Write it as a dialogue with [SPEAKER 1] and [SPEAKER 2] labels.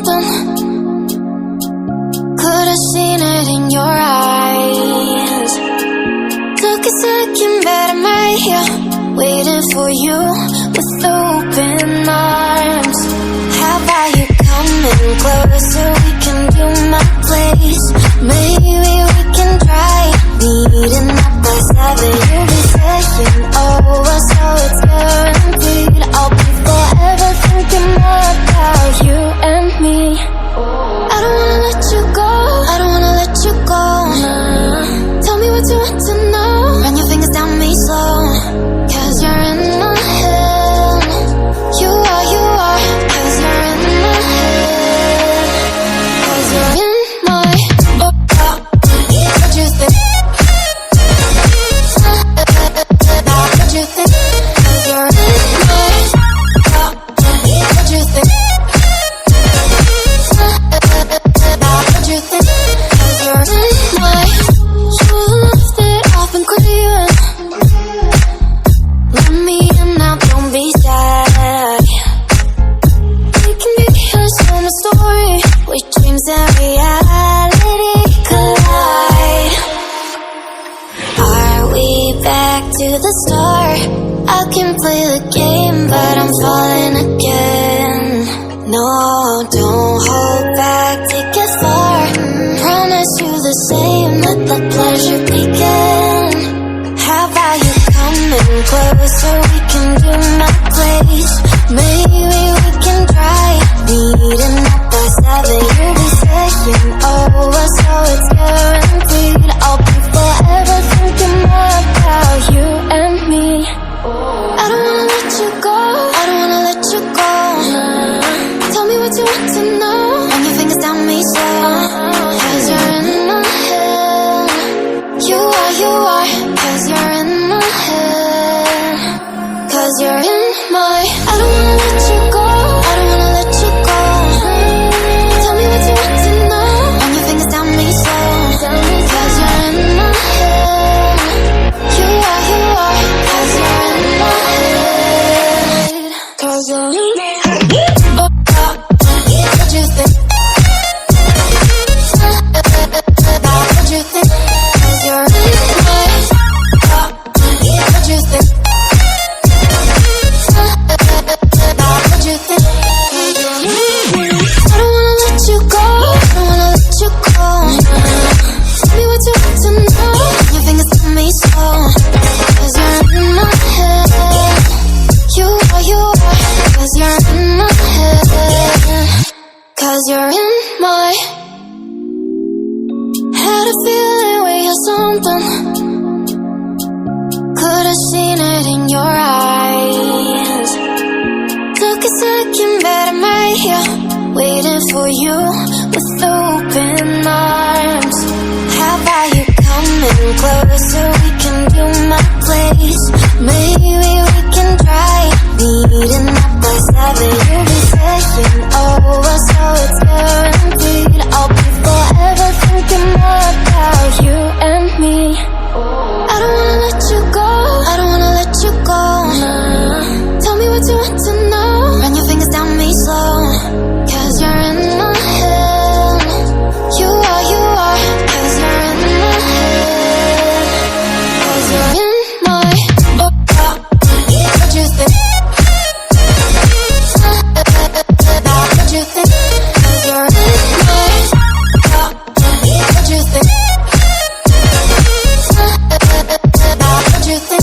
[SPEAKER 1] something. Could've seen it in your eyes. Took a second, but I'm right here, waiting for you with open arms. How about you coming closer? We can do my place. Maybe we can try meeting up by 7. You'll be saying over, so it's guaranteed. I'll be forever thinking more about you and me. I don't wanna let you go, I don't wanna let you go. Tell me what you want to know. Run your fingers down me slow, 'cause you're in my head. You are, 'cause you're in my head. 'Cause you're in my what you think? What you think? 'Cause you're in my what you think? What you think? 'Cause you're in my you left it off and craving. Let me in now, don't be sad. We can be here, share a story where dreams and reality collide. Are we back to the start? I can play the game, but I'm falling again. No, don't hold back, take it far. Promise you the same, let the pleasure begin. How about you coming closer? We can do my place. Maybe we can try meeting up by 7. You'll be saying over, so it's guaranteed. I'll be forever thinking more about you and me. I don't wanna let you go, I don't wanna let you go. Tell me what you want to know. Run your fingers down me slow, 'cause you're in my head. You are, 'cause you're in my head. 'Cause you're in my I don't wanna let you go, I don't wanna let you go. Tell me what you want to know. Run your fingers down me slow, 'cause you're in my head. You are, 'cause you're in my head. 'Cause you're in my head. What you think? What you think? 'Cause you're in my what you think? What you think? I don't wanna let you go, I don't wanna let you go. Tell me what you want to know. Your fingers tell me so, 'cause you're in my head. You are, 'cause you're in my head. 'Cause you're in my had a feeling we had something. Could've seen it in your eyes. Took a second, but I'm right here, waiting for you with open arms. How about you coming closer? We can do my place. Maybe we can try meeting up by 7. You'll be saying over, so it's guaranteed. I'll be forever thinking more about you and me. I don't wanna let you go, I don't wanna let you go. Tell me what you want to know.